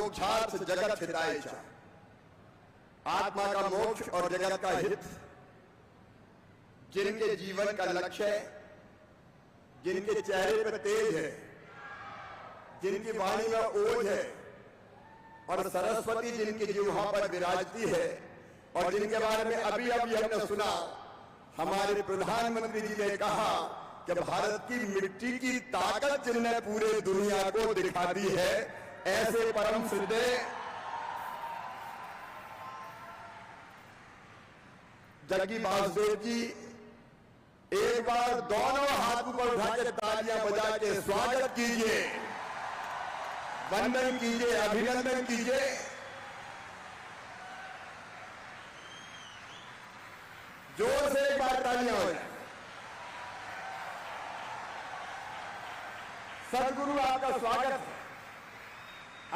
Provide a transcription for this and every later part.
मोक्षार्थ जगत हिताय च। आत्मा का मोक्ष और जगत का हित जिनके जीवन का लक्ष्य है, जिनके चेहरे पर तेज है, जिनकी वाणी में ओज है और सरस्वती जिनकी जिह्वा पर विराजती है, और जिनके बारे में अभी अभी हमने सुना, हमारे प्रधानमंत्री जी ने कहा कि भारत की मिट्टी की ताकत जिनने पूरे दुनिया को दिखा दी है, ऐसे परम श्रद्धेय जग्गी वासुदेव जी, एक बार दोनों हाथ ऊपर उठा के तालियां बजा के स्वागत कीजिए, वंदन कीजिए, अभिनंदन कीजिए। जोर से एक बार तालियां हो जाए। सदगुरु आपका स्वागत है,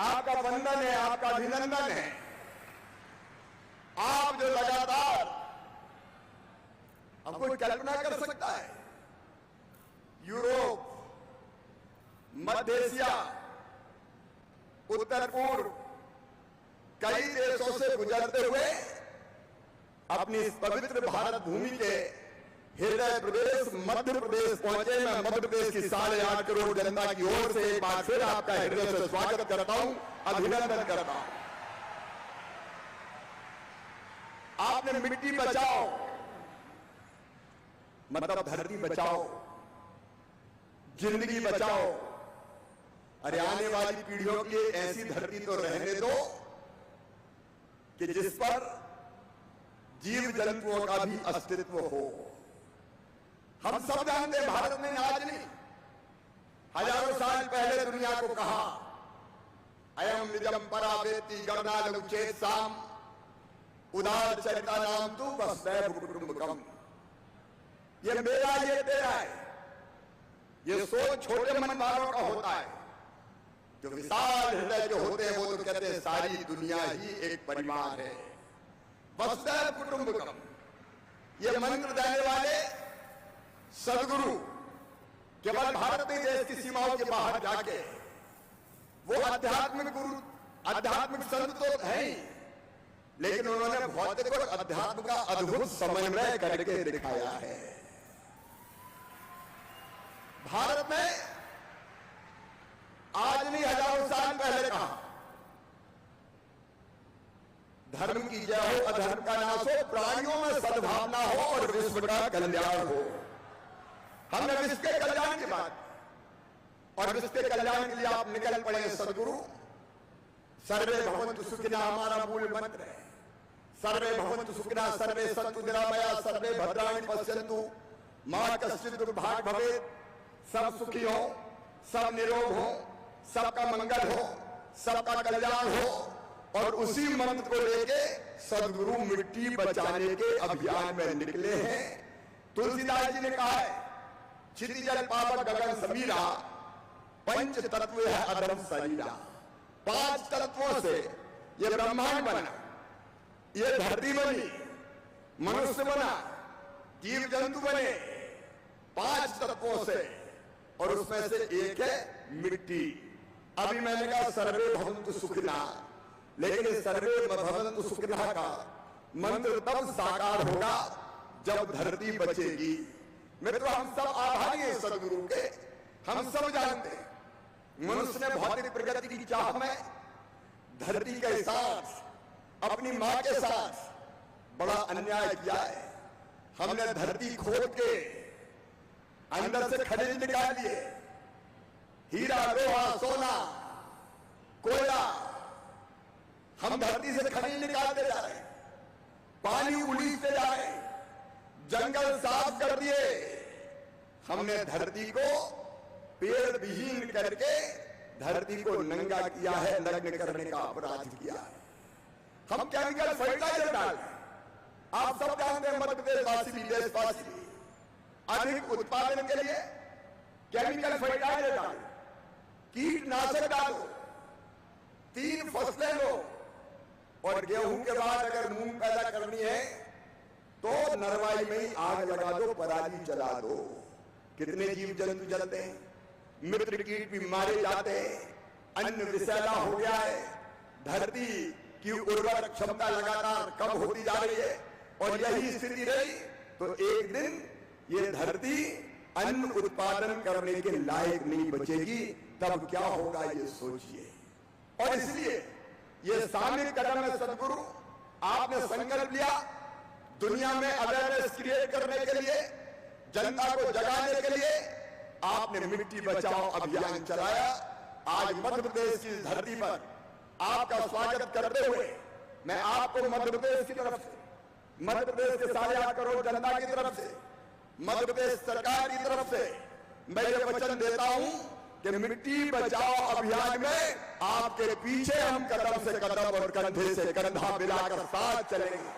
आपका वंदन है, आपका अभिनंदन है। आप जो लगातार, अब कोई कल्पना कर सकता है, यूरोप, मध्य एशिया, उत्तर पूर्व कई देशों से गुजरते हुए अपनी इस पवित्र भारत भूमि के हृदय प्रदेश मध्य प्रदेश पहुंचे। मैं मध्य प्रदेश की 8.5 करोड़ जनता की ओर से एक बार फिर आपका हृदय से स्वागत करता हूं, अभिनंदन करता हूं। आपने मिट्टी बचाओ मतलब धरती बचाओ, जिंदगी बचाओ। अरे आने वाली पीढ़ियों के लिए ऐसी धरती तो रहने दो कि जिस पर जीव जंतुओं का भी अस्तित्व हो। हम सब जानते हैं, भारत ने आज नहीं, हजारों साल पहले दुनिया को कहा, अयम निजम परावेति गणनालुचेत साम उदार चरिता नाम तू वसुदैव कुटुंबकम। ये मेरा, ये तेरा है। ये सोच छोटे मन वालों का होता है, जो विशाल हृदय के होते हैं वो तो कहते हैं सारी दुनिया ही एक परिवार है, वसुदैव कुटुंबकम। ये मंत्र देने वाले सदगुरु केवल भारत नहीं, देश की सीमाओं के बाहर जाके वो आध्यात्मिक गुरु, आध्यात्मिक संत तो है ही, लेकिन उन्होंने भौतिक और अध्यात्म का अद्भुत समन्वय करके दिखाया है। भारत में आज नहीं, हजारों साल पहले कहा, धर्म की जय हो, अधर्म का नाश हो, प्राणियों में सद्भावना हो और विश्व का कल्याण हो। हमने विश्व के कल्याण की बात, और विश्व के कल्याण के लिए आप निकल पड़े सदगुरु। सर्वे भवन्तु सुखिनः हमारा मूल मंत्र है। सर्वे भवन्तु सुखिनः, सर्वे सन्तु निरामया, सर्वे भद्राणि पश्यन्तु मा कश्चित् दुर्भाग् भवेत्। सब सुखी हो, सब निरोग हो, सबका मंगल हो, सबका कल्याण हो। और उसी मंत्र को लेके सदगुरु मिट्टी बचाने के अभियान में निकले हैं। तुलसीदास जी ने कहा है, क्षिति जल पावक गगन समीरा, पंच तत्व है अधर्म शरीरा। 5 तत्वों से ये ब्रह्मांड बना, ये धरती बनी, मनुष्य बना, जीव जंतु बने, 5 तत्वों से, और उसमें से एक है मिट्टी। अभी मैंने कहा सर्वे भवन्तु सुखिनः, लेकिन इस सर्वे भवन्तु सुखिनः का मंत्र तब साकार होगा जब धरती बचेगी। मित्रों, हम सब आभारी हैं सदगुरु के। हम सब जानते हैं मनुष्य ने भौतिक प्रगति की चाह में धरती के साथ, अपनी मां के साथ बड़ा अन्याय किया है। हमने धरती खोद के अंदर से खनिज निकाल लिए, हीरा, लोहा, सोना, कोयला, हम धरती से खनिज निकालते जा रहे हैं, पानी उलीचते जा रहे हैं, जंगल साफ कर दिए। हमने धरती को पेड़ विहीन करके धरती को नंगा किया है, नग्न करने का अपराध किया है। हम केमिकल फर्टिलाइजर डाल रहे हैं। आप सब जानते हैं, मध्य प्रदेशवासी भी, देशवासी भी, अधिक उत्पादन के लिए केमिकल फर्टिलाइजर डालो, कीटनाशक डालो, 3 फसलें लो, और गेहूं के बाद अगर मूंग पैदा करनी है तो नरवाई में ही आग लगा दो, पराली जला दो। कितने जीव जंतु जलते हैं, मित्र कीट भी मारे जाते हैं, अन्न विषैला हो गया है, धरती की उर्वरक क्षमता लगातार कम होती जा रही है और यही स्थिति रही तो एक दिन ये धरती अन्न उत्पादन करने के लायक नहीं बचेगी, तब क्या होगा ये सोचिए। और इसलिए ये सामूहिक कदम है सदगुरु, आपने संकल्प लिया दुनिया में अवेयरनेस क्रिएट करने के लिए, जनता को जगाने के लिए आपने मिट्टी बचाओ अभियान चलाया। आज मध्य प्रदेश की धरती पर आपका स्वागत करते हुए मैं आपको मध्य प्रदेश की तरफ से, मध्य प्रदेश के 8.5 करोड़ जनता की तरफ से, मध्य प्रदेश सरकार की तरफ से मैं ये वचन देता हूं कि मिट्टी बचाओ अभियान में आपके पीछे हम कदम से कदम और कंधे से कंधा मिलाकर साथ चलेंगे।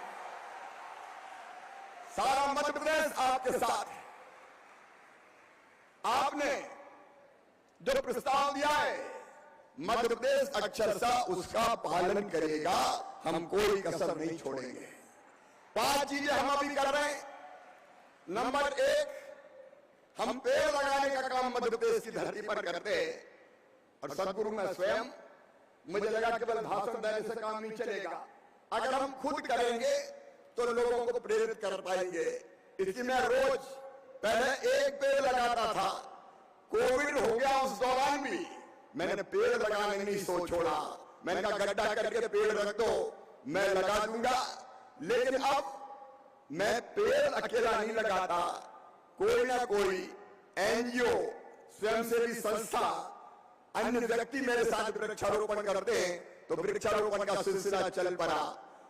सारा मध्य प्रदेश आपके साथ है। आपने जो प्रस्ताव दिया है मध्य प्रदेश अक्षरशः उसका पालन करेगा, हम कोई कसर नहीं छोड़ेंगे। 5 चीजें हम अभी कर रहे हैं। नंबर 1, हम पेड़ लगाने का काम मध्य प्रदेश की धरती पर करते हैं और सदगुरु में स्वयं मुझे लगा केवल भाषण देने से काम नहीं चलेगा, अगर हम खुद करेंगे तो लोगों को प्रेरित कर पाएंगे। इसलिए मैं रोज पहले 1 पेड़ लगाता था, कोविड हो गया उस दौरान भी मैंने पेड़ लगाने नहीं सोच छोड़ा। मैंने कहा गड्ढा करके पेड़ रख दो, मैं लगा दूंगा। लेकिन अब मैं पेड़ अकेला नहीं लगाता, कोई ना कोई एनजीओ, स्वयंसेवी संस्था, अन्य व्यक्ति मेरे साथ वृक्षारोपण करते हैं तो वृक्षारोपण का सिलसिला चल पड़ा।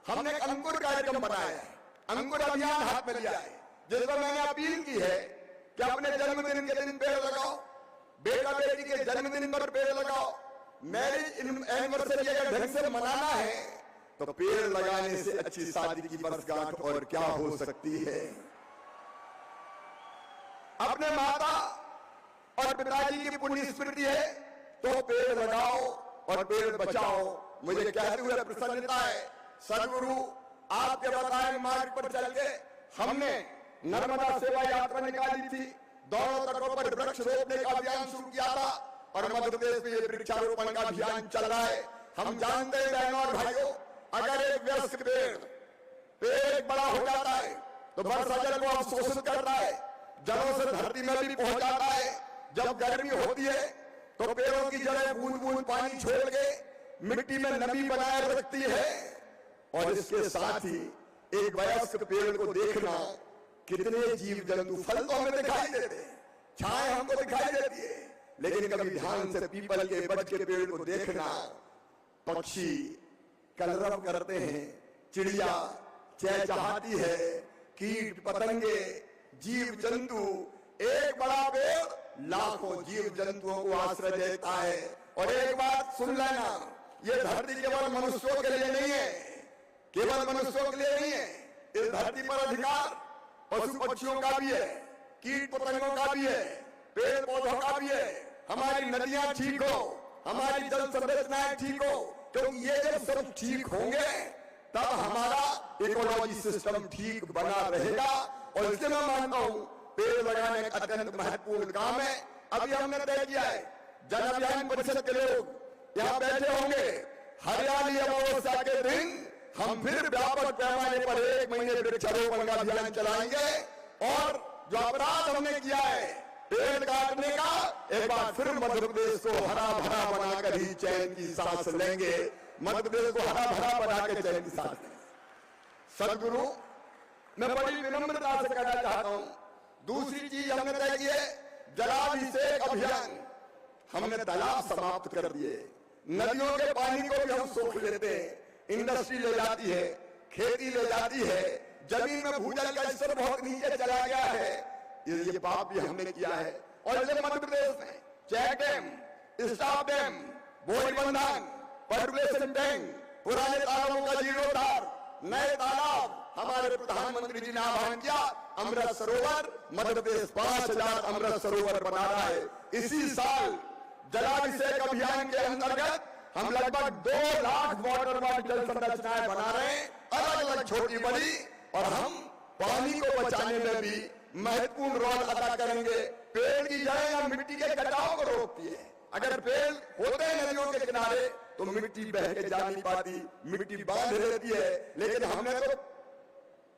हमने एक अंकुर कार्यक्रम बनाया है, अंकुर अभियान हाथ में लिया है, जिसमें मैंने अपील की है कि अपने जन्मदिन के दिन पेड़ लगाओ, बेटा बेटी के जन्मदिन पर पेड़ लगाओ। मैरिज एनिवर्सरी अगर ढंग से मनाना है तो पेड़ लगाने से अच्छी शादी की वर्षगांठ और क्या हो सकती है। अपने माता और पिताजी की पुण्य स्मृति है तो पेड़ लगाओ और पेड़ बचाओ। मुझे कहते हुए प्रसन्नता है सदगुरु आपके बताए मार्ग पर चल के हमने नर्मदा सेवा यात्रा निकाली थी, दोनों तटों पर वृक्ष रोपने का अभियान शुरू किया था और मध्य प्रदेश में ये वृक्षारोपण का अभियान चल रहा है। हम जानते हैं बहनों और भाइयों, अगर एक वयस्क पेड़ बड़ा हो जाता है तो वर्षा जल को अवशोषित करता है, जड़ों से धरती में भी पहुंच जाता है। जब गर्मी होती है तो पेड़ों की जड़ें बूंद बूंद पानी छोड़ के मिट्टी में नमी बनाए रखती है। और इसके साथ ही एक वयस्क पेड़ को देखना, कितने जीव जंतु, फल तो हमें दिखाई देते हैं, छाए हमको दिखाई देती है, लेकिन कभी ध्यान से पीपल के बज के पेड़ को देखना, पक्षी कलरव करते हैं, चिड़िया चहचहाती है, कीट पतंगे, जीव जंतु, एक बड़ा पेड़ लाखों जीव जंतुओं को आश्रय देता है। और एक बात सुन लेना, ये धरती केवल मनुष्यों के लिए नहीं है, केवल मनुष्यों के लिए नहीं है, इस धरती पर अधिकार पशु पक्षियों का भी है, कीट पतंगों का भी है, पेड़ पौधों का भी है। हमारी नदियां ठीक हो, हमारी जल संरचनाएं ठीक हो, क्योंकि ये जब सब ठीक होंगे तब हमारा इकोलॉजी सिस्टम ठीक बना रहेगा। और इसलिए मैं मानता हूं पेड़ लगाने का अत्यंत महत्वपूर्ण काम है। अभी हमने तय किया है, जन अभियान परिषद के लोग यहाँ बैठे होंगे, हरियाली अमावस्या के दिन हम फिर व्यापक पैमाने पर 1 महीने वृक्षारोपण का अभियान चलाएंगे। और जो अपराध हमने किया है पेड़ काटने का, एक बार फिर मध्य प्रदेश को हरा भरा बनाकर ही चैन की सांस लेंगे, मध्य प्रदेश को हरा भरा बनाकर चैन की सांस लेंगे। सदगुरु मैं बड़ी विनम्रता से कहना चाहता हूं, दूसरी चीज हमने तय की है जलाभिषेक अभियान। हमने तालाब समाप्त कर दिए, नदियों के पानी को भी हम सोख लेते हैं, इंडस्ट्री ले जाती है, खेती ले जाती है, जमीन में भूजल का स्तर बहुत नीचे चला गया है। ये पाप भी हमने किया है। और इसलिए मध्य प्रदेश में चेक डैम, स्टॉप डैम, बोरी बंधन, पर्कुलेशन टैंक, पुराने तालाबों का जीर्णोद्धार, नए तालाब हमारे प्रधानमंत्री जी ने आह्वान किया, अमृत सरोवर, मध्य प्रदेश 5000 अमृत सरोवर बना रहा है। इसी साल जलाभिषेक अभियान के अंतर्गत हम लगभग 2 लाख वाटर बॉडी जल संरचनाएं बना रहे हैं, अलग अलग छोटी बड़ी, और हम पानी को बचाने में भी महत्वपूर्ण रोल अदा करेंगे। पेड़ की जड़ें या मिट्टी के कटाव को रोकती है। अगर पेड़ होते हैं नदियों के किनारे तो मिट्टी बह के जा नहीं पाती, मिट्टी बांध रहती है, लेकिन हमने तो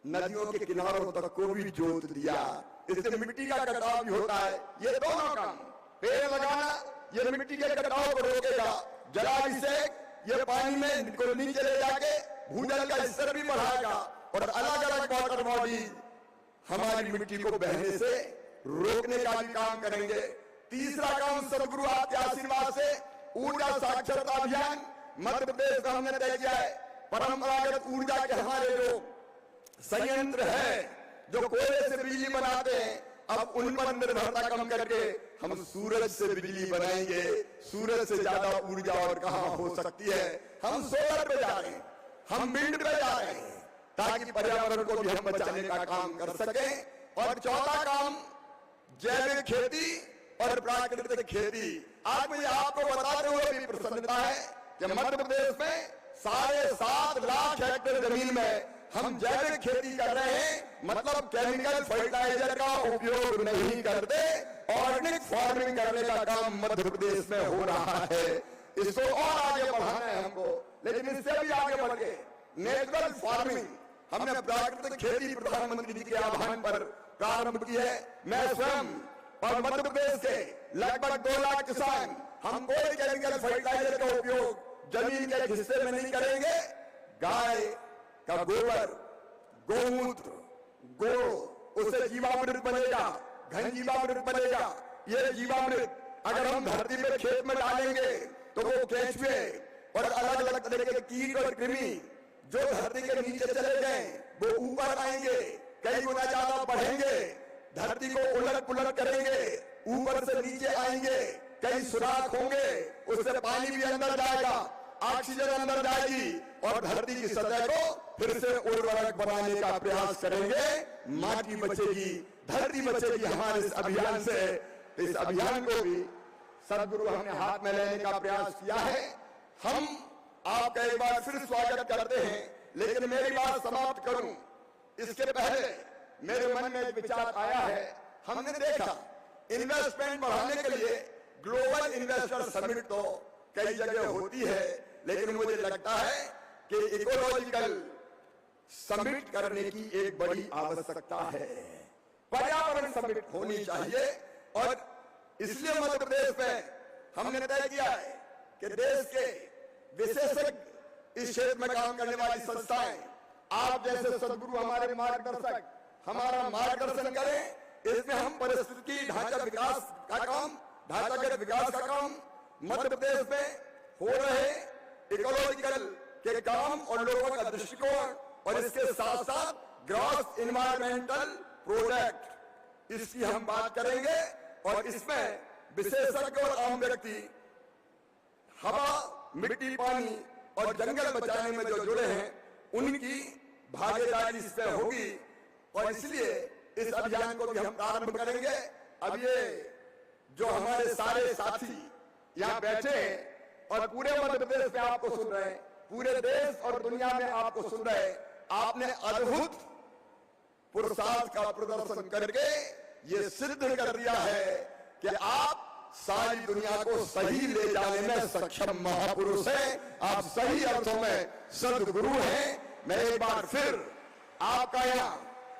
नदियों के किनारों तक को भी जोत दिया, इससे मिट्टी का कटाव भी होता है। ये दोनों काम, पेड़ लगाना ये मिट्टी के कटाव को रोकेगा, जलाभिषेक ये पानी में को नीचे ले जाके भूजल का स्तर भी बढ़ाएगा, और अलग अलग वाटर बॉडीज हमारी मिट्टी को बहने से रोकने का भी काम करेंगे। तीसरा काम सदगुरु आपके आशीर्वाद से ऊर्जा साक्षरता अभियान मध्य प्रदेश का हमने तय किया है। परंपरागत ऊर्जा के हमारे जो संयंत्र है जो कोयले से बिजली बनाते हैं, अब उन पर निर्भरता कम करके हम सूरज से बिजली बनाएंगे। सूरज से ज्यादा ऊर्जा और कहां हो सकती है। हम सोलर पे जा रहे हैं, हम विंड पे जा रहे हैं, ताकि पर्यावरण को भी हम बचाने का काम कर सकें। और चौथा काम जैविक खेती और प्राकृतिक खेती। आज मुझे आपको बताते हुए भी प्रसन्नता है कि मध्य प्रदेश में 7.5 लाख हेक्टेयर जमीन में हम जैविक खेती कर रहे हैं, मतलब केमिकल फर्टिलाइजर का उपयोग नहीं करते, ऑर्गेनिक फार्मिंग करने का काम मध्य प्रदेश में हो रहा है। इसको और आगे बढ़ाना है हमको, लेकिन इससे भी आगे बढ़ के नेचुरल फार्मिंग हमने प्राकृतिक खेती प्रधानमंत्री जी के आह्वान पर प्रारंभ की है। मैं स्वयं और मध्य प्रदेश के लगभग 2 लाख किसान हम कोई केमिकल फर्टिलाइजर का उपयोग जमीन के हिस्से में नहीं करेंगे। गाय का गोबर, गोमूत्र, गो उससे जीवामृत बनेगा, घन जीवामृत बनेगा। ये जीवामृत अगर हम धरती पे खेत में डालेंगे तो वो केंचुए और अलग अलग तरह के कीट और कृमि जो धरती के नीचे चले गए वो ऊपर आएंगे, कई गुना ज्यादा बढ़ेंगे, धरती को उलट पुलट करेंगे, ऊपर से नीचे आएंगे, कई सुराख होंगे, उससे पानी भी अंदर जाएगा, ऑक्सीजन अंदर जाएगी और धरती की सतह को फिर से उर्वरक बनाने का प्रयास करेंगे। माटी बचेगी, धरती बचेगी हमारे इस अभियान से। इस अभियान को भी सदगुरु हमने हाथ में लेने का प्रयास किया है। हम आपका एक बार फिर स्वागत करते हैं, लेकिन मेरी बात समाप्त करूं इसके पहले मेरे मन में एक विचार आया है। हमने देखा इन्वेस्टमेंट बढ़ाने के लिए ग्लोबल इन्वेस्टर समिट तो कई जगह होती है, लेकिन मुझे लगता है कि इकोलॉजिकल समिट करने की एक बड़ी आवश्यकता है। पर्यावरण समिट होनी चाहिए, और इसलिए मध्य प्रदेश में हमने तय किया है कि देश के विशेषज्ञ इस क्षेत्र में काम करने वाली संस्थाएं, आप जैसे सदगुरु हमारे मार्गदर्शक हमारा मार्गदर्शन करें। इसमें हम परिस्थिति ढांचा विकास का काम, ढांचागत विकास का काम मध्य प्रदेश में हो रहे इकोलॉजिकल के काम और लोगों का दृष्टिकोण, और इसके साथ साथ ग्रॉस इन्वायरमेंटल प्रोजेक्ट, इसकी हम बात करेंगे। और इसमें विशेषज्ञ और आम व्यक्ति हवा, मिट्टी, पानी और जंगल बचाने में जो जुड़े हैं उनकी भागीदारी इसमें होगी, और इसलिए इस अभियान को भी हम प्रारंभ करेंगे। अब ये जो हमारे सारे साथी यहाँ बैठे हैं और पूरे मध्य प्रदेश में आपको सुन रहे हैं, पूरे देश और दुनिया में आपको सुन रहे हैं, आपने अद्भुत पुरुषार्थ का प्रदर्शन करके ये सिद्ध कर दिया है कि आप सारी दुनिया को सही ले जाने में सक्षम महापुरुष हैं। आप सही अर्थों में सदगुरु हैं। मैं एक बार फिर आपका यहाँ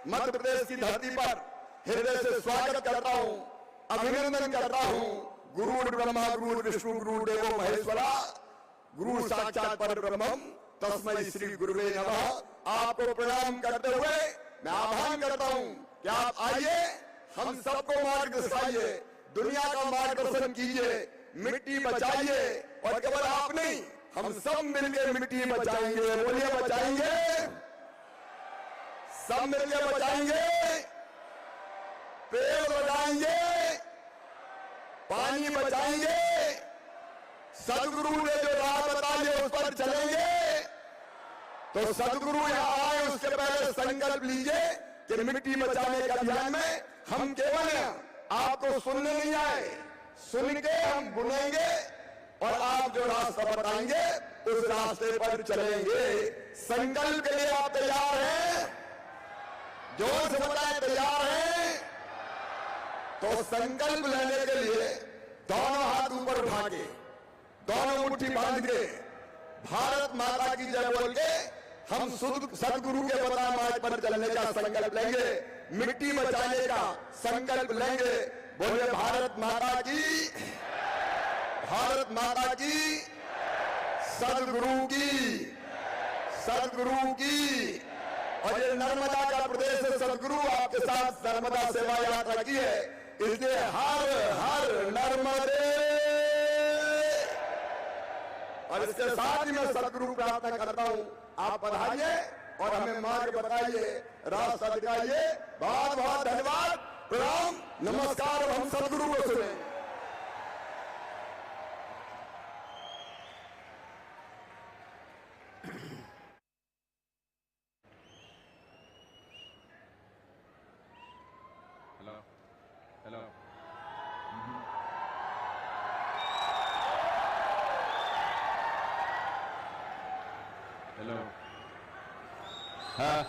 मध्य प्रदेश की धरती पर हृदय से स्वागत करता हूँ, अभिनंदन करता हूँ। गुरु ब्रह्मा गुरु विष्णु गुरु देवो महेश्वरा, गुरु साक्षात परब्रह्मम तस्मै श्री गुरुवे नमः। आपको प्रणाम करते हुए मैं आह्वान करता हूँ कि आप आइए, हम सबको मार्ग दिखाइए, दुनिया का मार्गदर्शन कीजिए, मिट्टी बचाइए, और केवल आप नहीं हम सब मिलकर मिट्टी बचाएंगे। बोलिए बचाएंगे, सब मिलकर बचाएंगे, पेड़ लगाएंगे, पानी बचाएंगे, सदगुरु ने जो राह बताई उस पर चलेंगे। तो सदगुरु यहाँ आए उसके पहले संकल्प लीजिए कि मिट्टी बचाने के अभियान में हम केवल आपको सुनने नहीं आए, सुन के हम बुनेंगे और आप जो रास्ता बताएंगे उस रास्ते पर चलेंगे। संकल्प के लिए आप तैयार हैं? जोर से बताएं, तैयार हैं? तो संकल्प लेने के लिए दोनों हाथ ऊपर उठा के, दोनों मुट्ठी बांध के, भारत माता की जय बोल के हम सदगुरु के बताए मार्ग पर चलने का संकल्प लेंगे, मिट्टी बचाने का संकल्प लेंगे। बोले भारत माता की, भारत माता की, सदगुरु की, सदगुरु की। और ये नर्मदा का प्रदेश है, सदगुरु आपके साथ नर्मदा सेवा यात्रा की है, इसलिए हर हर नर्मदे। और इसके साथ ही मैं सदगुरु प्रार्थना करता हूं, आप पधारिए और हमें मार्ग बताइए, रास्ता दिखाइए। बहुत बहुत धन्यवाद, प्रणाम, नमस्कार। हम सदगुरु को सुने। Hello. Hello. Huh?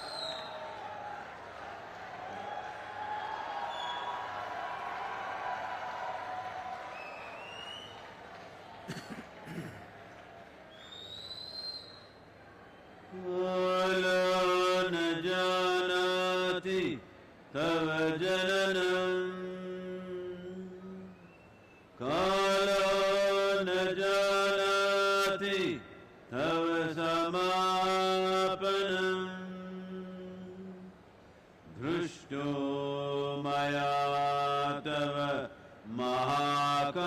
न जानति तव जननम् कालो न जानाति तव समापनम् दृष्टो मया तव महाकारः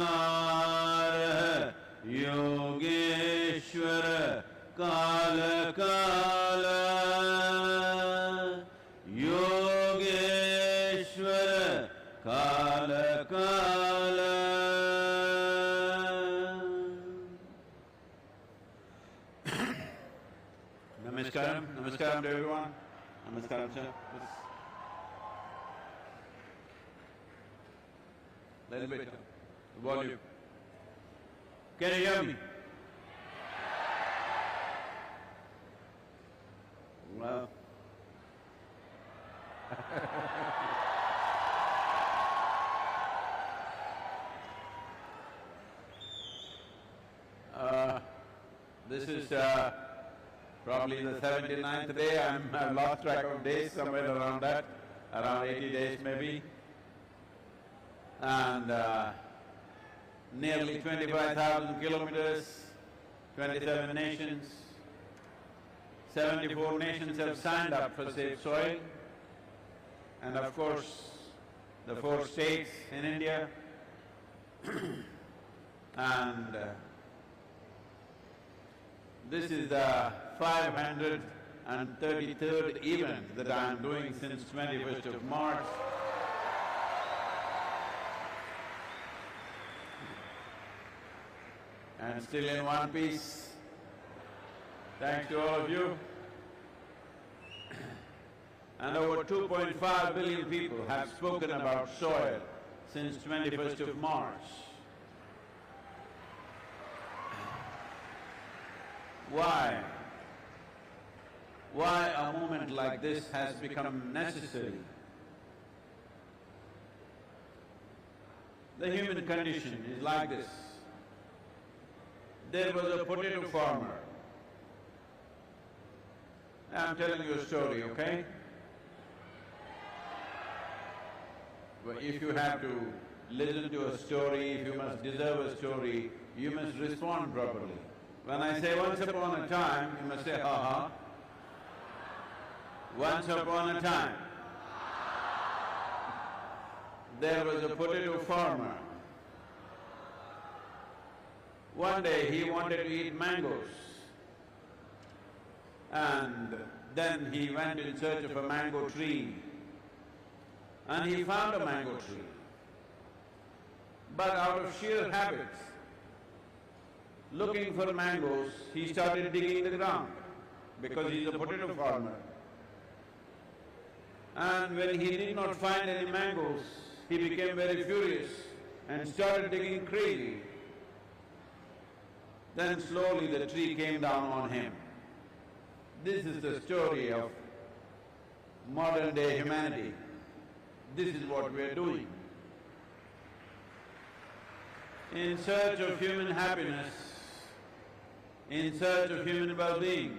योगेश्वर काल काल योगेश्वर काल काल। Namaskaram. Namaskaram to everyone. Namaskaram, sir. Little bit. Volume. Can you hear me? Well. This is probably the 79th day. I've lost track of days, somewhere around that, around 80 days maybe. And nearly 25,000 kilometers, 27 nations, 74 nations have signed up for Safe Soil, and of course, the 4 states in India. And this is the 533rd event that I am doing since 21st of March. And still in one piece. Thanks to all of you. And over 2.5 billion people have spoken about soil since 21st of March. Why? Why a movement like this has become necessary? The human condition is like this. There was a potato farmer. I'm telling you a story, okay? But if you have to listen to a story, if you must deserve a story, you must respond properly. When I say once upon a time, you must say, ha. Once upon a time, there was a potato farmer. One day he wanted to eat mangoes, and then he went in search of a mango tree, and he found a mango tree. But out of sheer habit, looking for mangoes, he started digging the ground, because he's a potato farmer. And when he did not find any mangoes, he became very furious and started digging crazy. Then slowly the tree came down on him. This is the story of modern day humanity. This is what we are doing. in search of human happiness, in search of human well-being.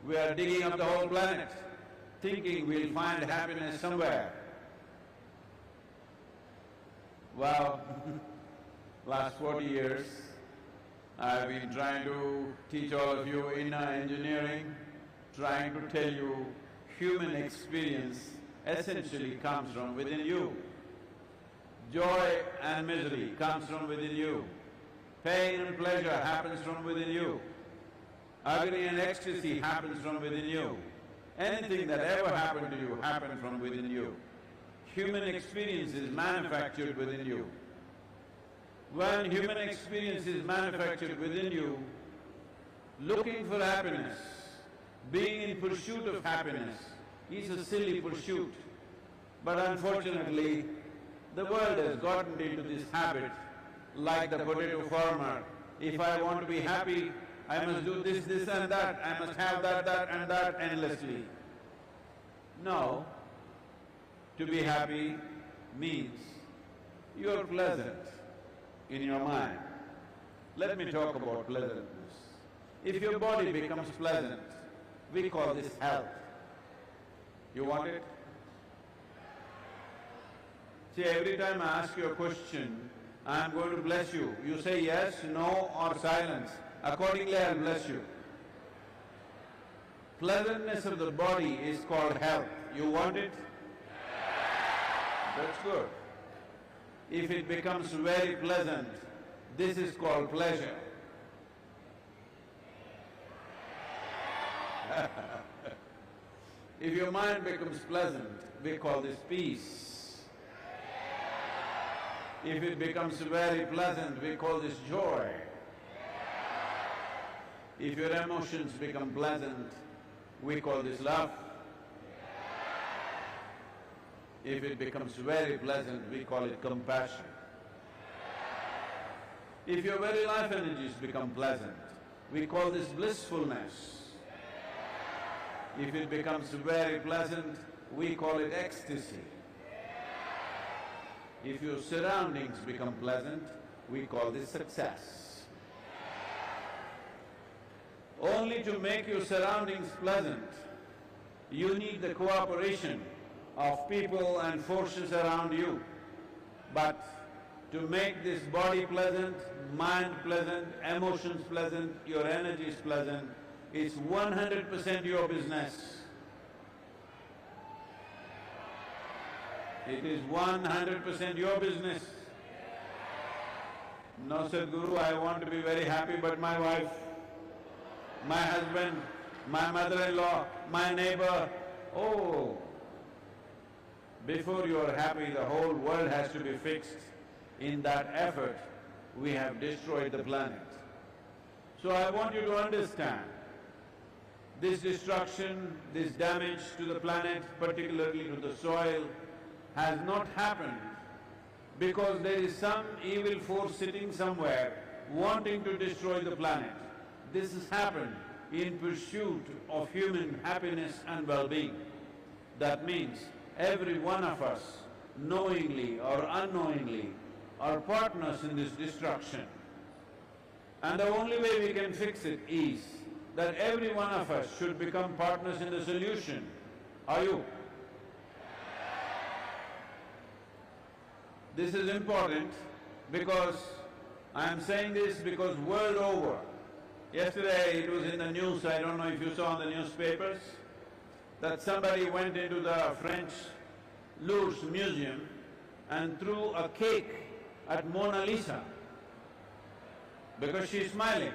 We are digging up the whole planet, thinking we'll find happiness somewhere. Well, last 40 years, I've been trying to teach all of you inner engineering, trying to tell you human experience essentially comes from within you. Joy and misery comes from within you. Pain and pleasure happens from within you. Agony and ecstasy happens from within you. Anything that ever happened to you happened from within you. Human experience is manufactured within you. When human experience is manufactured within you, looking for happiness, being in pursuit of happiness is a silly pursuit. But unfortunately, the world has gotten into this habit like the potato farmer. If I want to be happy, I must do this, this and that, I must have that and that endlessly. No, to be happy means you're pleasant in your mind. Let me talk about pleasantness. If your body becomes pleasant, we call this health. You want it? See, every time I ask you a question, I'm going to bless you. You say yes, no or silence. Accordingly, I'll bless you. Pleasantness of the body is called health. You want it? That's good. If it becomes very pleasant, this is called pleasure. If your mind becomes pleasant, we call this peace. If it becomes very pleasant, we call this joy. If your emotions become pleasant, we call this love. If it becomes very pleasant, we call it compassion. If your very life energies become pleasant, we call this blissfulness. If it becomes very pleasant, we call it ecstasy. If your surroundings become pleasant, we call this success. Only to make your surroundings pleasant, you need the cooperation of people and forces around you. But to make this body pleasant, mind pleasant, emotions pleasant, your energies pleasant, it's 100% your business. It is 100% your business. No, Sadhguru, I want to be very happy, but my wife, my husband, my mother-in-law, my neighbor, oh, before you are happy, the whole world has to be fixed. In that effort, we have destroyed the planet. So I want you to understand, this destruction, this damage to the planet, particularly to the soil, has not happened because there is some evil force sitting somewhere wanting to destroy the planet. This has happened in pursuit of human happiness and well-being. That means every one of us, knowingly or unknowingly, are partners in this destruction. And the only way we can fix it is that every one of us should become partners in the solution. Are you? This is important because I am saying this because world over, yesterday it was in the news, I don't know if you saw in the newspapers, that somebody went into the French Louvre Museum and threw a cake at Mona Lisa because she's smiling.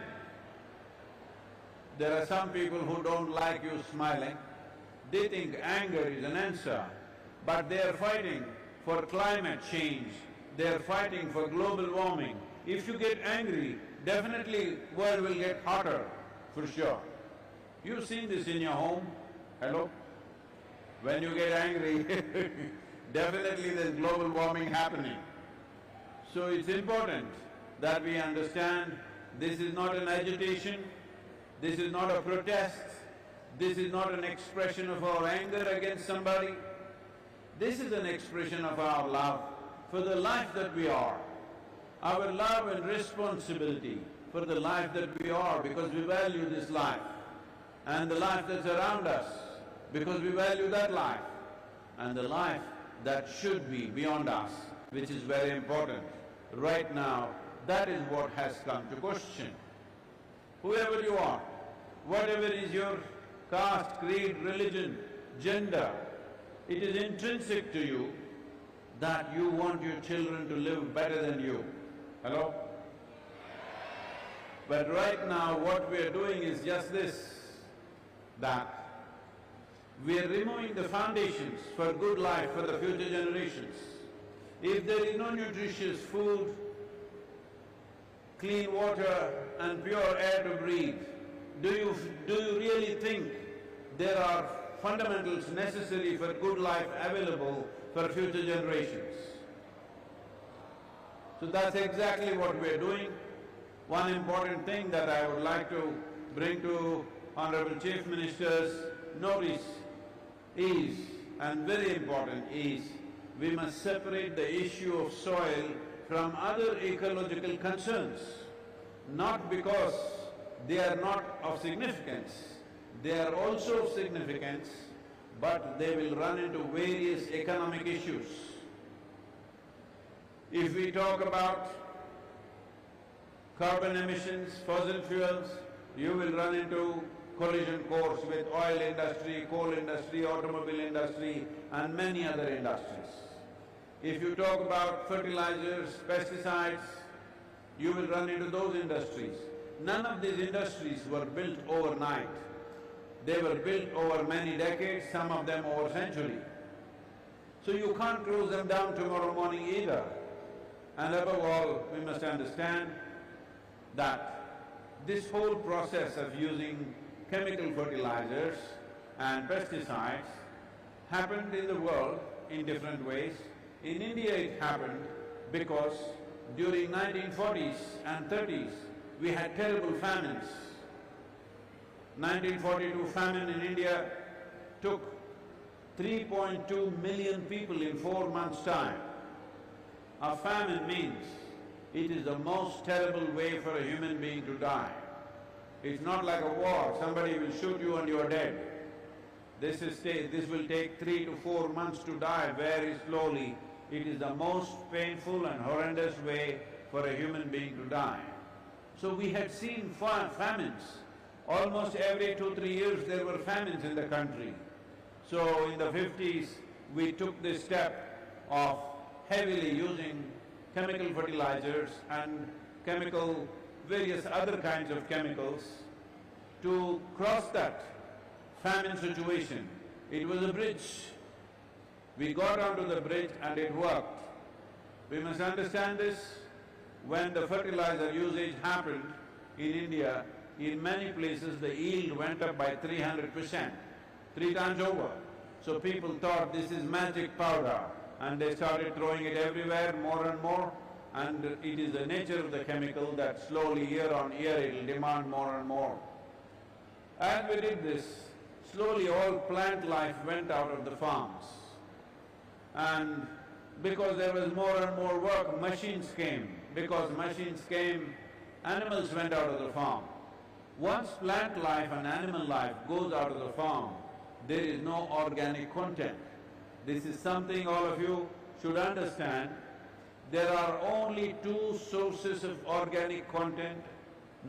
There are some people who don't like you smiling, they think anger is an answer, but they are fighting for climate change, they are fighting for global warming. If you get angry, definitely world will get hotter, for sure. You've seen this in your home, hello? When you get angry, definitely there's global warming happening. So it's important that we understand this is not an agitation, this is not a protest, this is not an expression of our anger against somebody. This is an expression of our love for the life that we are. our love and responsibility for the life that we are, because we value this life, and the life that's around us, because we value that life, and the life that should be beyond us, which is very important. Right now, that is what has come to question. Whoever you are, whatever is your caste, creed, religion, gender, it is intrinsic to you that you want your children to live better than you. Hello? But right now what we are doing is just this, that we are removing the foundations for good life for the future generations. If there is no nutritious food, clean water and pure air to breathe, do you really think there are fundamentals necessary for good life available for future generations? So that's exactly what we are doing. One important thing that I would like to bring to Honorable Chief Minister's notice is, and very important is, we must separate the issue of soil from other ecological concerns, not because they are not of significance, they are also of significance, but they will run into various economic issues. If we talk about carbon emissions, fossil fuels, you will run into collision course with oil industry, coal industry, automobile industry and many other industries. If you talk about fertilizers, pesticides, you will run into those industries. None of these industries were built overnight. They were built over many decades, some of them over century. So you can't close them down tomorrow morning either. And above all, we must understand that this whole process of using chemical fertilizers and pesticides happened in the world in different ways. In India it happened because during 1940s and 30s, we had terrible famines. 1942 famine in India took 3.2 million people in 4 months' time. A famine means it is the most terrible way for a human being to die. It's not like a war, somebody will shoot you and you're dead. This will take 3 to 4 months to die very slowly. It is the most painful and horrendous way for a human being to die. So we had seen famines. Almost every 2-3 years there were famines in the country. So in the 50s, we took this step of heavily using chemical fertilizers and various other kinds of chemicals to cross that famine situation. It was a bridge. We got onto the bridge and it worked. We must understand this. When the fertilizer usage happened in India, in many places the yield went up by 300%, 3 times over. So people thought this is magic powder and they started throwing it everywhere more and more, and it is the nature of the chemical that slowly year on year it will demand more and more. As we did this, slowly all plant life went out of the farms. And because there was more and more work, machines came. Because machines came, animals went out of the farm. Once plant life and animal life goes out of the farm, there is no organic content. This is something all of you should understand. There are only 2 sources of organic content,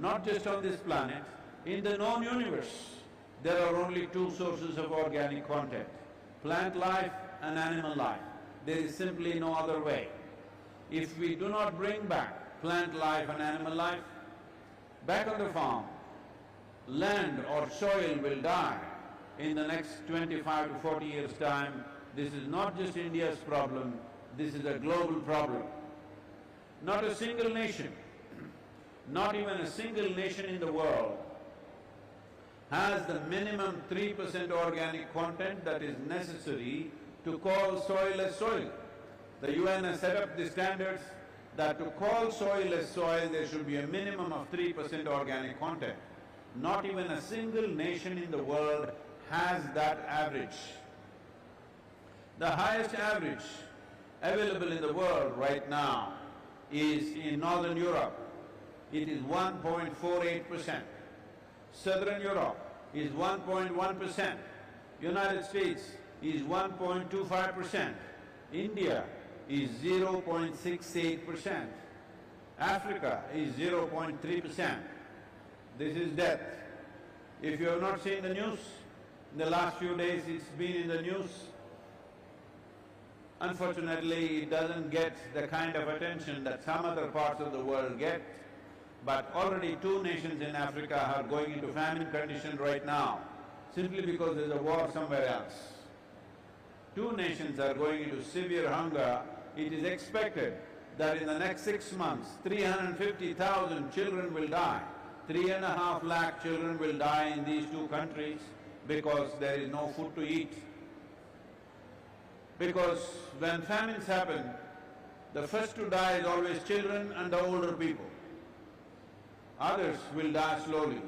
not just on this planet, in the known universe. There are only 2 sources of organic content, plant life and animal life. There is simply no other way. If we do not bring back plant life and animal life back on the farm, land or soil will die in the next 25 to 40 years' time. This is not just India's problem, this is a global problem. Not a single nation, not even a single nation in the world has the minimum 3% organic content that is necessary to call soil as soil. The UN has set up the standards that to call soil as soil, there should be a minimum of 3% organic content. Not even a single nation in the world has that average. The highest average available in the world right now is in Northern Europe, it is 1.48%. Southern Europe is 1.1%. United States is 1.25%. India is 0.68%. Africa is 0.3%. This is death. If you have not seen the news, in the last few days it's been in the news. Unfortunately, it doesn't get the kind of attention that some other parts of the world get, but already 2 nations in Africa are going into famine condition right now, simply because there's a war somewhere else. 2 nations are going into severe hunger. It is expected that in the next 6 months, 350,000 children will die. 3.5 lakh children will die in these 2 countries because there is no food to eat. Because when famines happen, the first to die is always children and the older people. Others will die slowly.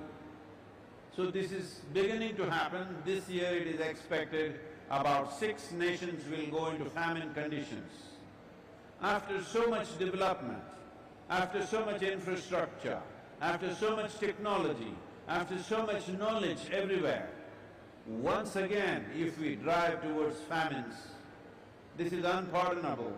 So this is beginning to happen. This year it is expected about 6 nations will go into famine conditions. After so much development, after so much infrastructure, after so much technology, after so much knowledge everywhere, once again if we drive towards famines, this is unpardonable.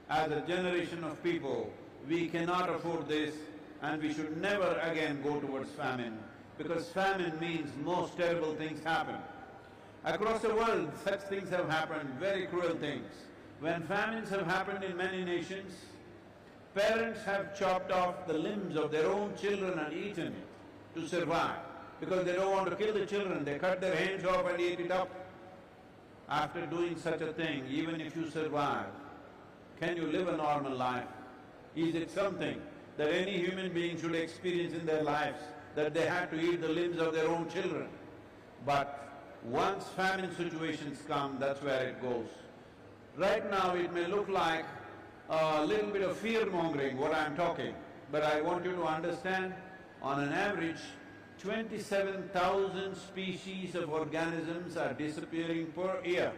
As a generation of people, we cannot afford this and we should never again go towards famine, because famine means most terrible things happen. Across the world, such things have happened, very cruel things. When famines have happened in many nations, parents have chopped off the limbs of their own children and eaten it to survive. Because they don't want to kill the children, they cut their hands off and eat it up. After doing such a thing, even if you survive, can you live a normal life? Is it something that any human being should experience in their lives, that they have to eat the limbs of their own children? But once famine situations come, that's where it goes. Right now it may look like a little bit of fear-mongering what I'm talking, but I want you to understand, on an average, 27,000 species of organisms are disappearing per year.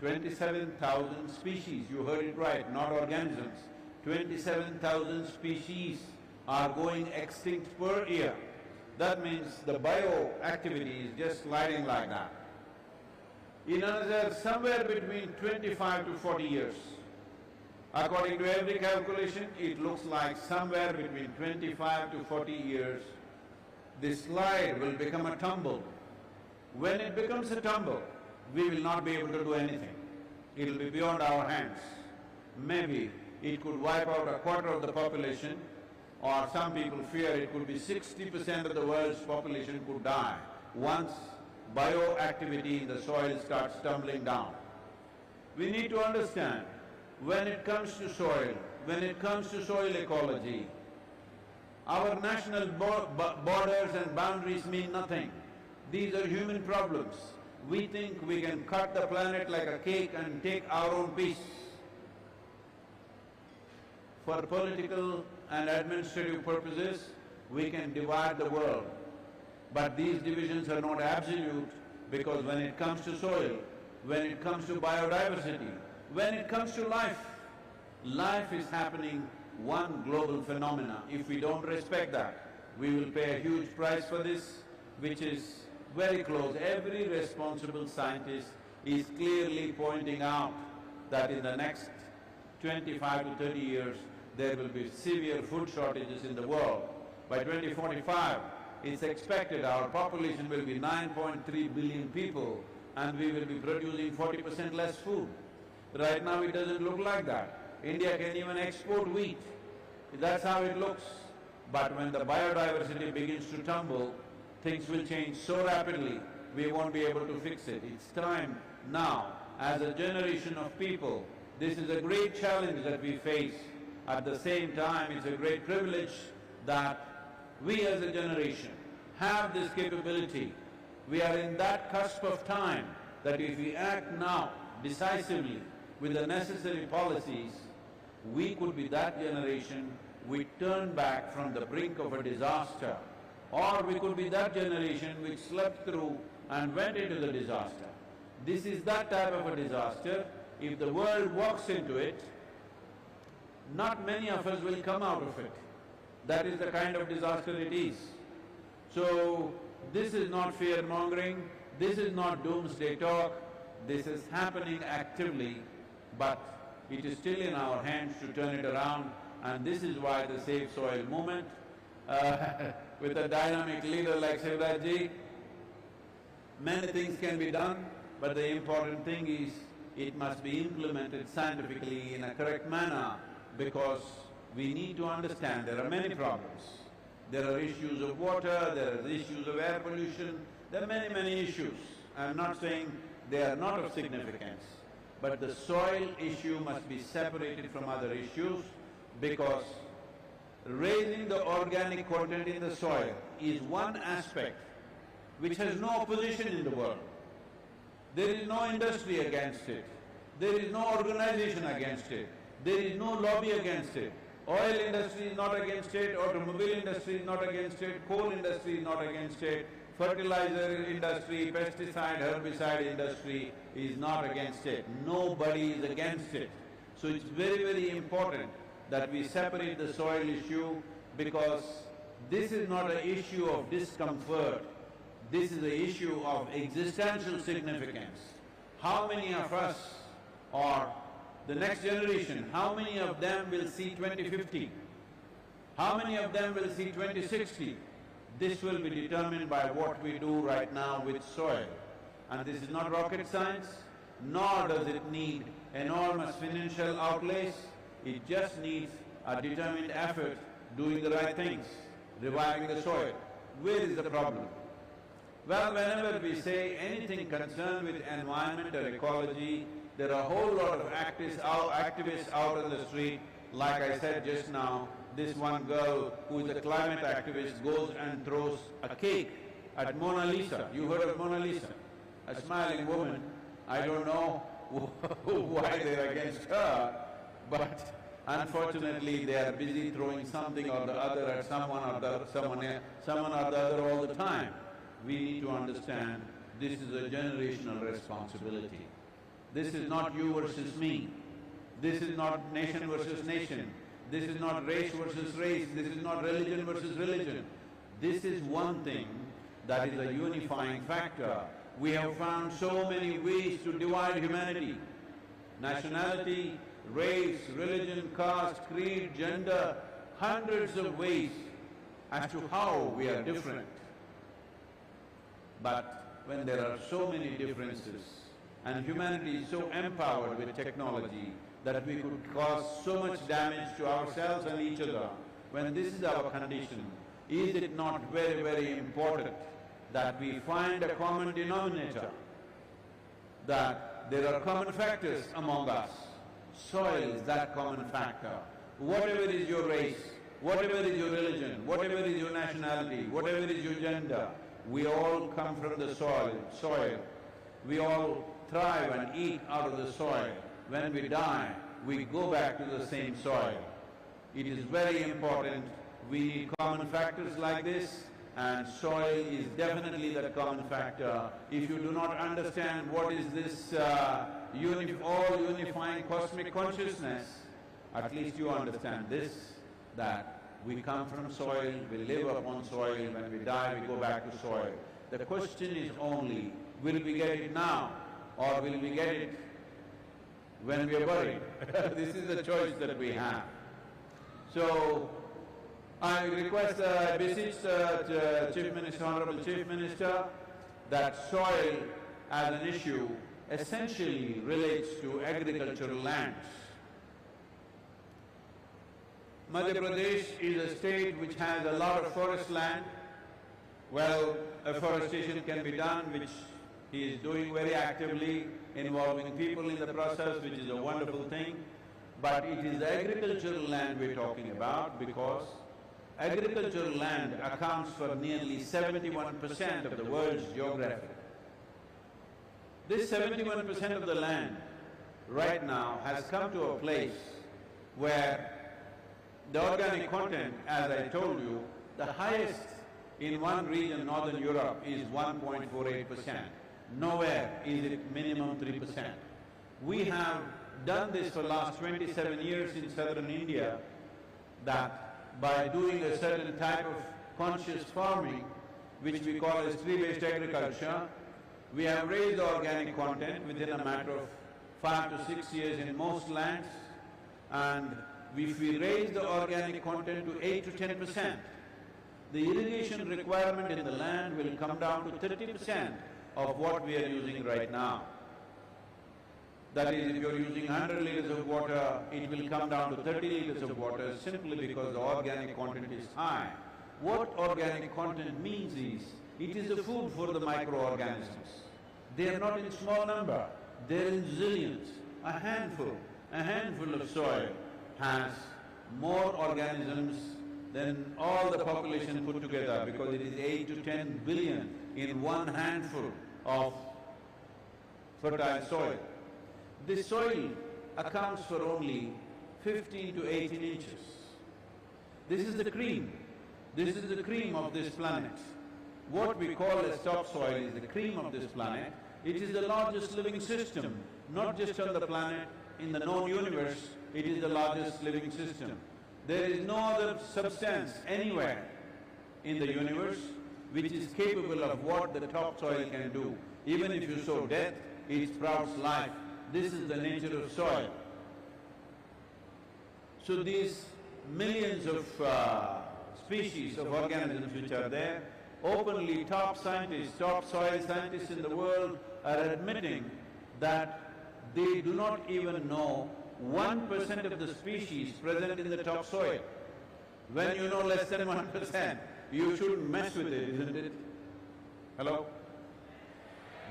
27,000 species, you heard it right, not organisms. 27,000 species are going extinct per year. That means the bioactivity is just sliding like that. In another somewhere between 25 to 40 years, according to every calculation, it looks like somewhere between 25 to 40 years, this slide will become a tumble. When it becomes a tumble, we will not be able to do anything. It will be beyond our hands. Maybe it could wipe out a quarter of the population, or some people fear it could be 60% of the world's population could die once bioactivity in the soil starts tumbling down. We need to understand, when it comes to soil, when it comes to soil ecology, our national borders and boundaries mean nothing. These are human problems. We think we can cut the planet like a cake and take our own piece. For political and administrative purposes, we can divide the world. But these divisions are not absolute, because when it comes to soil, when it comes to biodiversity, when it comes to life, life is happening one global phenomena. If we don't respect that, we will pay a huge price for this, which is very close. Every responsible scientist is clearly pointing out that in the next 25 to 30 years, there will be severe food shortages in the world. By 2045, it's expected our population will be 9.3 billion people and we will be producing 40% less food. Right now it doesn't look like that. India can even export wheat. That's how it looks. But when the biodiversity begins to tumble, things will change so rapidly, we won't be able to fix it. It's time now, as a generation of people, this is a great challenge that we face. At the same time, it's a great privilege that we as a generation have this capability. We are in that cusp of time that if we act now decisively with the necessary policies, we could be that generation. We turn back from the brink of a disaster, or we could be that generation which slept through and went into the disaster. This is that type of a disaster. If the world walks into it, not many of us will come out of it. That is the kind of disaster it is. So, this is not fear-mongering, this is not doomsday talk, this is happening actively, but it is still in our hands to turn it around, and this is why the Save Soil movement, with a dynamic leader like Shivraj ji, many things can be done, but the important thing is it must be implemented scientifically in a correct manner, because we need to understand there are many problems. There are issues of water, there are issues of air pollution, there are many issues. I'm not saying they are not of significance, but the soil issue must be separated from other issues, because raising the organic content in the soil is one aspect which has no opposition in the world. There is no industry against it, there is no organization against it, there is no lobby against it. Oil industry is not against it, automobile industry is not against it, coal industry is not against it, fertilizer industry, pesticide, herbicide industry is not against it. Nobody is against it. So it's very important that we separate the soil issue, because this is not an issue of discomfort, this is an issue of existential significance. How many of us, or the next generation, how many of them will see 2050? How many of them will see 2060? This will be determined by what we do right now with soil. And this is not rocket science, nor does it need enormous financial outlays, it just needs a determined effort doing the right things, reviving the soil. Where is the problem? Well, whenever we say anything concerned with environment or ecology, there are a whole lot of activists out on the street. Like I said just now, this one girl who is a climate activist goes and throws a cake at Mona Lisa. You heard of Mona Lisa? A smiling woman. I don't know why they're against her, but unfortunately they are busy throwing something or the other at someone or the other all the time. We need to understand this is a generational responsibility. This is not you versus me. This is not nation versus nation. This is not race versus race. This is not religion versus religion. This is one thing that is a unifying factor. We have found so many ways to divide humanity. Nationality, race, religion, caste, creed, gender, hundreds of ways as to how we are different. But when there are so many differences, and humanity is so empowered with technology that we could cause so much damage to ourselves and each other, when this is our condition, is it not very important that we find a common denominator, that there are common factors among us? Soil is that common factor. Whatever is your race, whatever is your religion, whatever is your nationality, whatever is your gender, we all come from the soil. We all thrive and eat out of the soil. When we die, we go back to the same soil. It is very important. We need common factors like this, and soil is definitely that common factor. If you do not understand what is this all-unifying cosmic consciousness, at least you understand this, that we come from soil, we live upon soil, when we die we go back to soil. The question is only, will we get it now or will we get it when we are buried? This is the choice that we have. So, I request, I beseech the Chief Minister, Honorable Chief Minister, that soil as an issue essentially relates to agricultural lands. Madhya Pradesh is a state which has a lot of forest land. Well, afforestation can be done, which he is doing very actively, involving people in the process, which is a wonderful thing. But it is agricultural land we're talking about, because agricultural land accounts for nearly 71% of the world's geography. This 71% of the land right now has come to a place where the organic content, as I told you, the highest in one region, Northern Europe, is 1.48%. Nowhere is it minimum 3%. We have done this for last 27 years in southern India, that by doing a certain type of conscious farming, which we call as tree-based agriculture, we have raised the organic content within a matter of 5 to 6 years in most lands, and if we raise the organic content to 8 to 10%, the irrigation requirement in the land will come down to 30% of what we are using right now. That is, if you're using 100 liters of water, it will come down to 30 liters of water simply because the organic content is high. What organic content means is, it is the food for the microorganisms. They are not in small number, they're in zillions. A handful of soil has more organisms than all the population put together, because it is 8 to 10 billion in one handful of fertile soil. This soil accounts for only 15 to 18 inches. This is the cream. This is the cream of this planet. What we call as topsoil is the cream of this planet. It is the largest living system, not just on the planet, in the known universe, it is the largest living system. There is no other substance anywhere in the universe which is capable of what the topsoil can do. Even if you sow death, it sprouts life. This is the nature of soil. So these millions of species of organisms which are there, openly top scientists, top soil scientists in the world are admitting that they do not even know 1% of the species present in the topsoil. When you know less than 1%, you shouldn't mess with it, isn't it? Hello?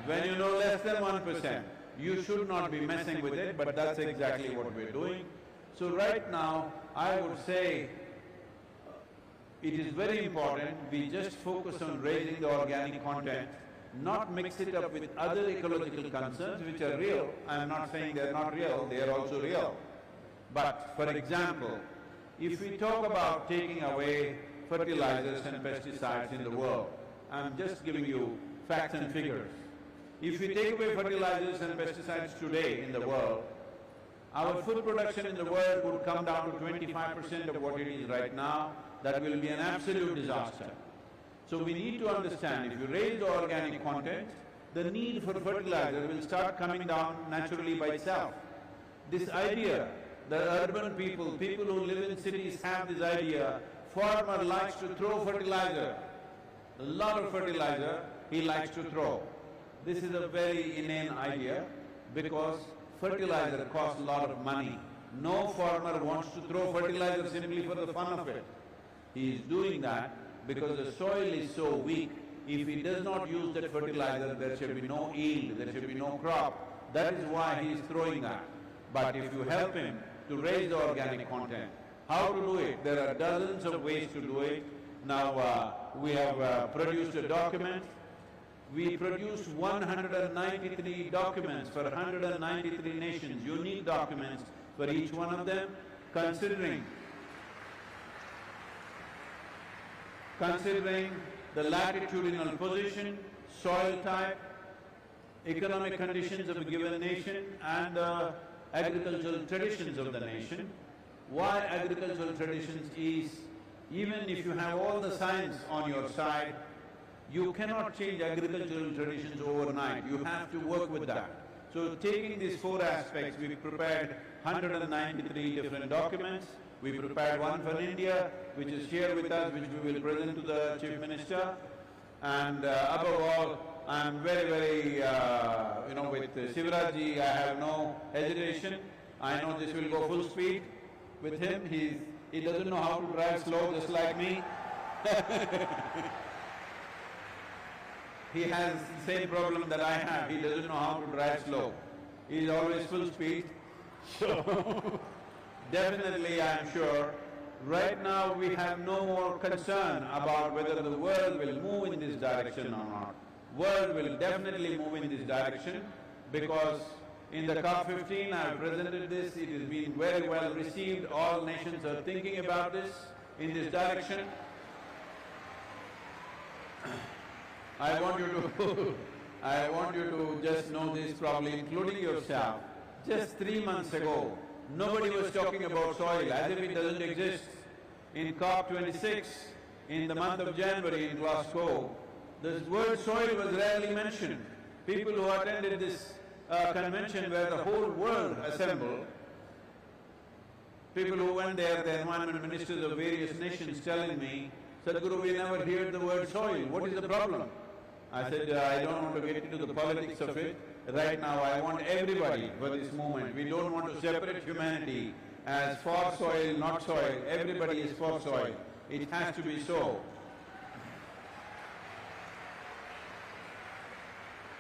When you know less than 1%, you should not be messing with it, but that's exactly what we're doing. So right now, I would say it is very important we just focus on raising the organic content, not mix it up with other ecological concerns which are real. I'm not saying they're not real, they are also real. But for example, if we talk about taking away fertilizers and pesticides in the world, I'm just giving you facts and figures. If we take away fertilizers and pesticides today in the world, our food production in the world would come down to 25% of what it is right now. That will be an absolute disaster. So we need to understand, if you raise the organic content, the need for fertilizer will start coming down naturally by itself. This idea, the urban people, people who live in cities have this idea, farmer likes to throw fertilizer, a lot of fertilizer he likes to throw. This is a very inane idea because fertilizer costs a lot of money. No farmer wants to throw fertilizer simply for the fun of it. He is doing that because the soil is so weak, if he does not use that fertilizer, there should be no yield, there should be no crop. That is why he is throwing that. But if you help him to raise the organic content, how to do it? There are dozens of ways to do it. Now, we have produced a document. We produced 193 documents for 193 nations, unique documents for each one of them, considering the latitudinal position, soil type, economic conditions of a given nation and the agricultural traditions of the nation. Why agricultural traditions is, even if you have all the science on your side, you cannot change agricultural traditions overnight, you have to work with that. So taking these four aspects, we prepared 193 different documents. We prepared one for India, which is here with us, which we will present to the Chief Minister. And above all, I'm very, with Shivraj ji, I have no hesitation. I know this will go full speed with him. He doesn't know how to drive slow, just like me. He has the same problem that I have, he doesn't know how to drive slow. He's always full speed. So definitely I'm sure, right now we have no more concern about whether the world will move in this direction or not. World will definitely move in this direction because in the COP15 I have presented this, it has been very well received, all nations are thinking about this, in this direction. I want you to just know this, probably including yourself. Just 3 months ago, nobody was talking about soil as if it doesn't exist. In COP26, in the month of January in Glasgow, the word soil was rarely mentioned. People who attended this convention where the whole world assembled, people who went there, the environment ministers of various nations telling me, Sadhguru, we never heard the word soil, what is the problem? I said, I don't want to get into the politics of it. Right now I want everybody for this movement. We don't want to separate humanity as for soil, not soil. Everybody is for soil. It has to be so.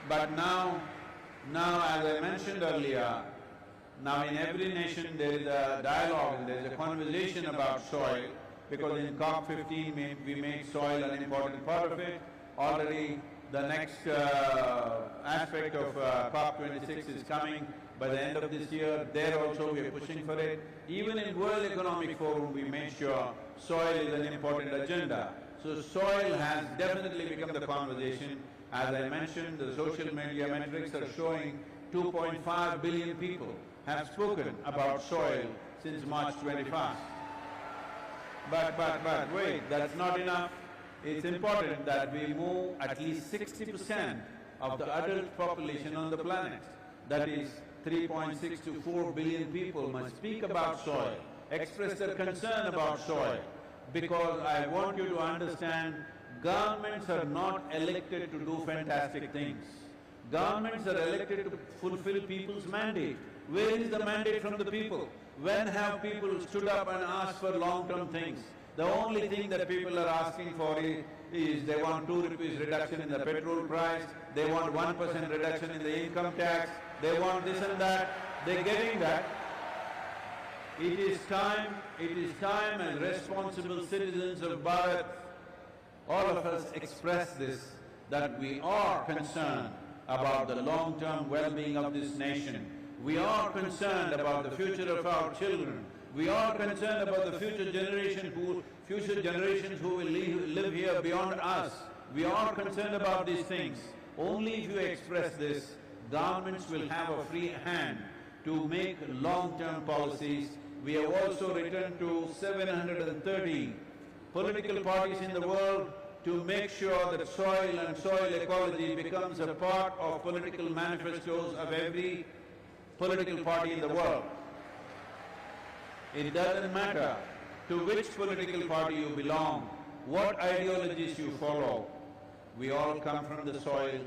But now as I mentioned earlier, now in every nation there is a dialogue and there is a conversation about soil, because in COP15 we made soil an important part of it. Already the next aspect of COP26 is coming by the end of this year. There also we are pushing for it. Even in World Economic Forum we made sure soil is an important agenda. So soil has definitely become the conversation. As I mentioned, the social media metrics are showing 2.5 billion people have spoken about soil since March 21st. But wait, that's not enough. It's important that we move at least 60% of the adult population on the planet, that is 3.6 to 4 billion people must speak about soil, express their concern about soil, because I want you to understand, governments are not elected to do fantastic things. Governments are elected to fulfill people's mandate. Where is the mandate from the people? When have people stood up and asked for long-term things? The only thing that people are asking for is they want 2 rupees reduction in the petrol price, they want 1% reduction in the income tax, they want this and that, they're getting that. It is time as responsible citizens of Bharat, all of us express this, that we are concerned about the long-term well-being of this nation. We are concerned about the future of our children. We are concerned about the future generations who will live here beyond us. We are concerned about these things. Only if you express this, governments will have a free hand to make long-term policies. We have also returned to 730 political parties in the world to make sure that soil and soil ecology becomes a part of political manifestos of every political party in the world. It doesn't matter to which political party you belong, what ideologies you follow. We all come from the soil,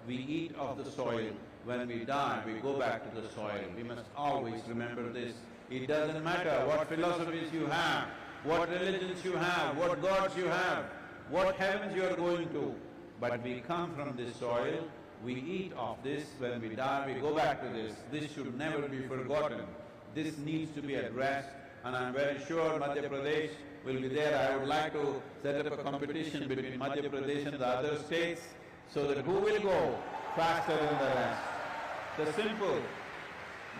we eat of the soil. When we die, we go back to the soil. We must always remember this. It doesn't matter what philosophies you have, what religions you have, what gods you have, what heavens you are going to, but we come from this soil, we eat of this, when we die we go back to this. This should never be forgotten. This needs to be addressed, and I'm very sure Madhya Pradesh will be there. I would like to set up a competition between Madhya Pradesh and the other states, so that who will go faster than the rest.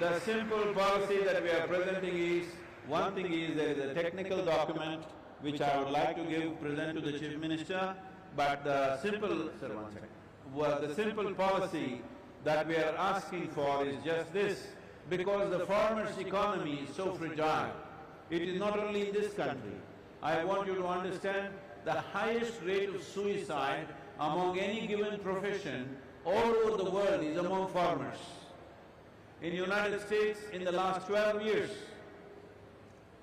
The simple policy that we are presenting is, one thing is there is a technical document which I would like to present to the Chief Minister, but the simple… Sir, one second. Well, the simple policy that we are asking for is just this, because the farmer's economy is so fragile. It is not only in this country. I want you to understand the highest rate of suicide among any given profession all over the world is among farmers. In the United States, in the last 12 years,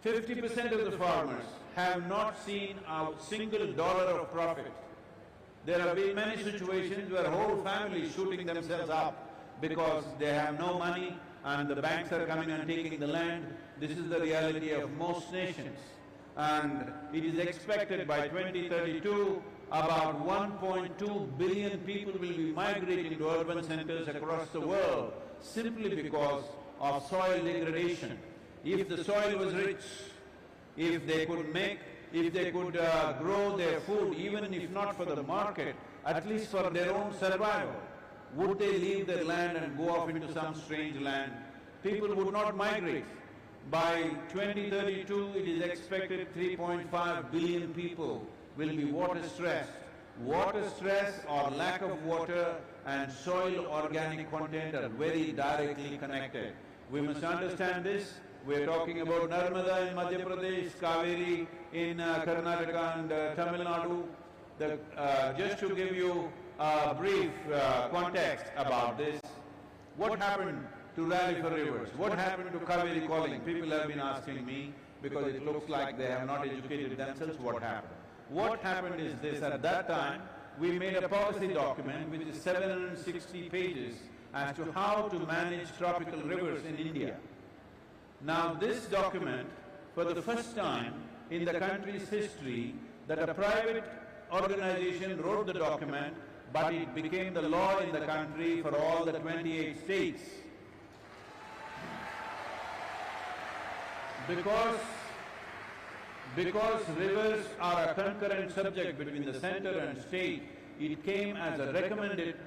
50% of the farmers have not seen a single dollar of profit. There have been many situations where whole families shooting themselves up because they have no money and the banks are coming and taking the land. This is the reality of most nations. And it is expected by 2032, about 1.2 billion people will be migrating to urban centers across the world simply because of soil degradation. If the soil was rich, if they could grow their food, even if not for the market, at least for their own survival, would they leave their land and go off into some strange land? People would not migrate. By 2032, it is expected 3.5 billion people will be water stressed. Water stress or lack of water and soil organic content are very directly connected. We must understand this. We're talking about Narmada in Madhya Pradesh, Kaveri in Karnataka and Tamil Nadu. Just to give you a brief context about this, what happened to Rally for Rivers? What happened to Kaveri calling? People have been asking me because it looks like they have not educated themselves. What happened? What happened is this: at that time, we made a policy document which is 760 pages as to how to manage tropical rivers in India. Now this document, for the first time in the country's history, that a private organization wrote the document, but it became the law in the country for all the 28 states. Because rivers are a concurrent subject between the center and state, it came as a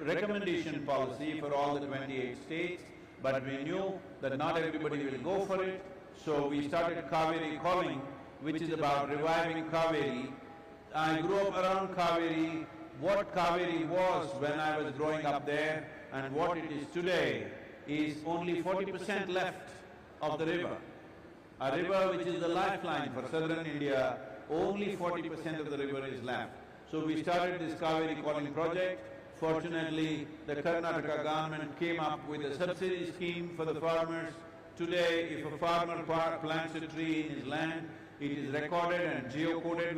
recommendation policy for all the 28 states, but we knew that not everybody will go for it, so we started Kaveri Calling, which is about reviving Kaveri. I grew up around Kaveri. What Kaveri was when I was growing up there and what it is today is only 40% left of the river. A river which is the lifeline for southern India, only 40% of the river is left. So we started this Kaveri Calling project. Fortunately, the Karnataka government came up with a subsidy scheme for the farmers. Today, if a farmer plants a tree in his land, it is recorded and geocoded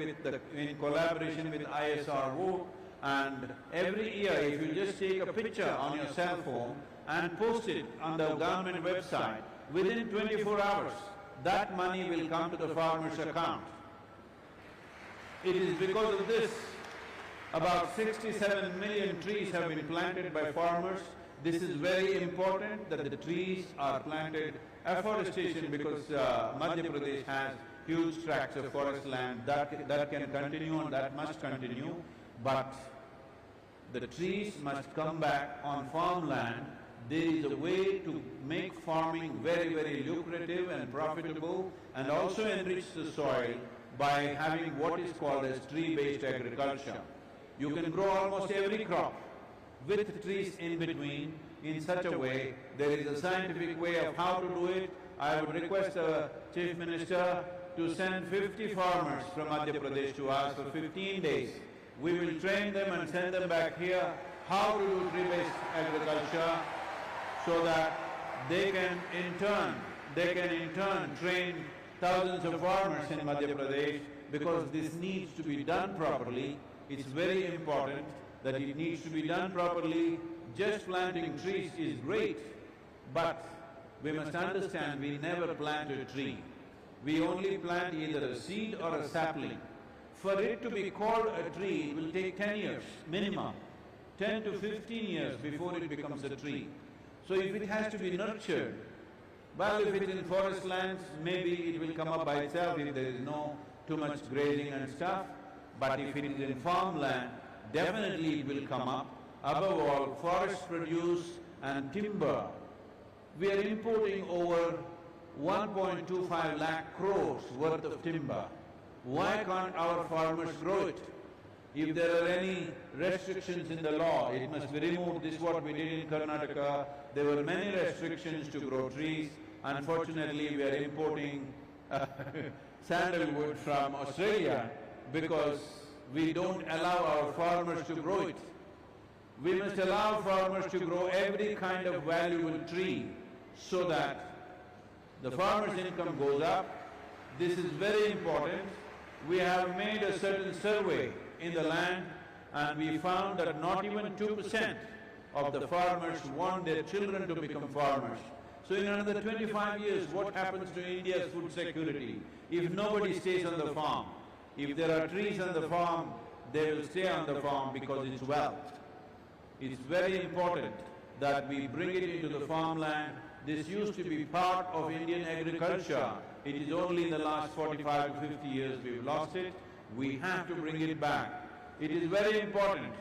in collaboration with ISRO, and every year if you just take a picture on your cell phone and post it on the government website, within 24 hours, that money will come to the farmer's account. It is because of this, about 67 million trees have been planted by farmers. This is very important that the trees are planted. Afforestation, because Madhya Pradesh has huge tracts of forest land, that can continue and that must continue, but the trees must come back on farmland. There is a way to make farming very, very lucrative and profitable and also enrich the soil by having what is called as tree-based agriculture. You can grow almost every crop with trees in between in such a way. There is a scientific way of how to do it. I would request the Chief Minister to send 50 farmers from Madhya Pradesh to us for 15 days. We will train them and send them back here how to do tree-based agriculture so that they can in turn train thousands of farmers in Madhya Pradesh, because this needs to be done properly. It's very important that it needs to be done properly. Just planting trees is great, but we must understand we never plant a tree. We only plant either a seed or a sapling. For it to be called a tree, it will take 10 years minimum, 10 to 15 years before it becomes a tree. So if it has to be nurtured, well, if it's in forest lands, maybe it will come up by itself if there is no too much grazing and stuff. But if it is in farmland, definitely it will come up. Above all, forests produce and timber. We are importing over 1.25 lakh crores worth of timber. Why can't our farmers grow it? If there are any restrictions in the law, it must be removed. This is what we did in Karnataka. There were many restrictions to grow trees. Unfortunately, we are importing sandalwood from Australia because we don't allow our farmers to grow it. We must allow farmers to grow every kind of valuable tree so that the farmer's income goes up. This is very important. We have made a certain survey in the land and we found that not even 2% of the farmers want their children to become farmers. So in another 25 years, what happens to India's food security if nobody stays on the farm? If there are trees on the farm, they will stay on the farm because it's wealth. It's very important that we bring it into the farmland. This used to be part of Indian agriculture. It is only in the last 45 to 50 years we've lost it. We have to bring it back. It is very important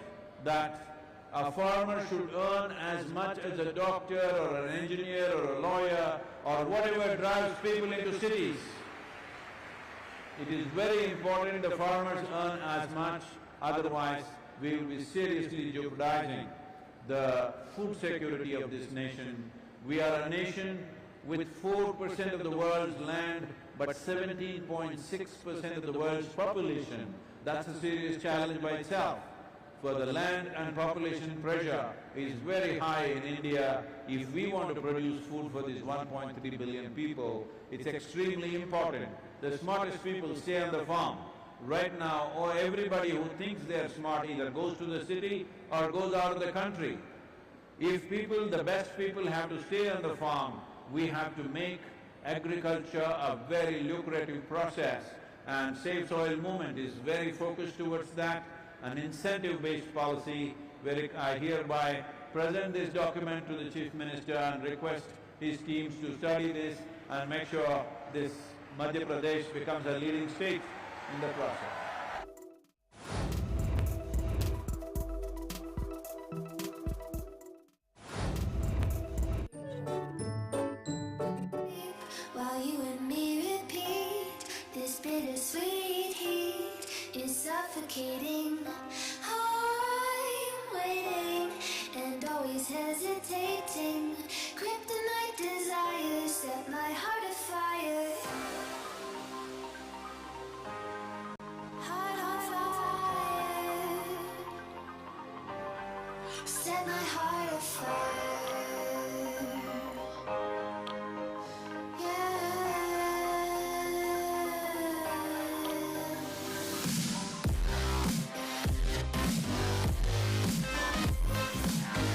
that a farmer should earn as much as a doctor or an engineer or a lawyer or whatever drives people into cities. It is very important the farmers earn as much, otherwise we will be seriously jeopardizing the food security of this nation. We are a nation with 4% of the world's land but 17.6% of the world's population. That's a serious challenge by itself. For the land and population pressure is very high in India. If we want to produce food for these 1.3 billion people, it's extremely important. The smartest people stay on the farm. Right now, everybody who thinks they're smart either goes to the city or goes out of the country. If people, the best people have to stay on the farm, we have to make agriculture a very lucrative process, and Save Soil movement is very focused towards that. An incentive-based policy where I hereby present this document to the Chief Minister and request his teams to study this and make sure this Madhya Pradesh becomes a leading state in the process. While you and me repeat, this bittersweet heat is suffocating. I'm waiting and always hesitating. Kryptonite desires set my heart afire. Heart on fire. Set my heart afire.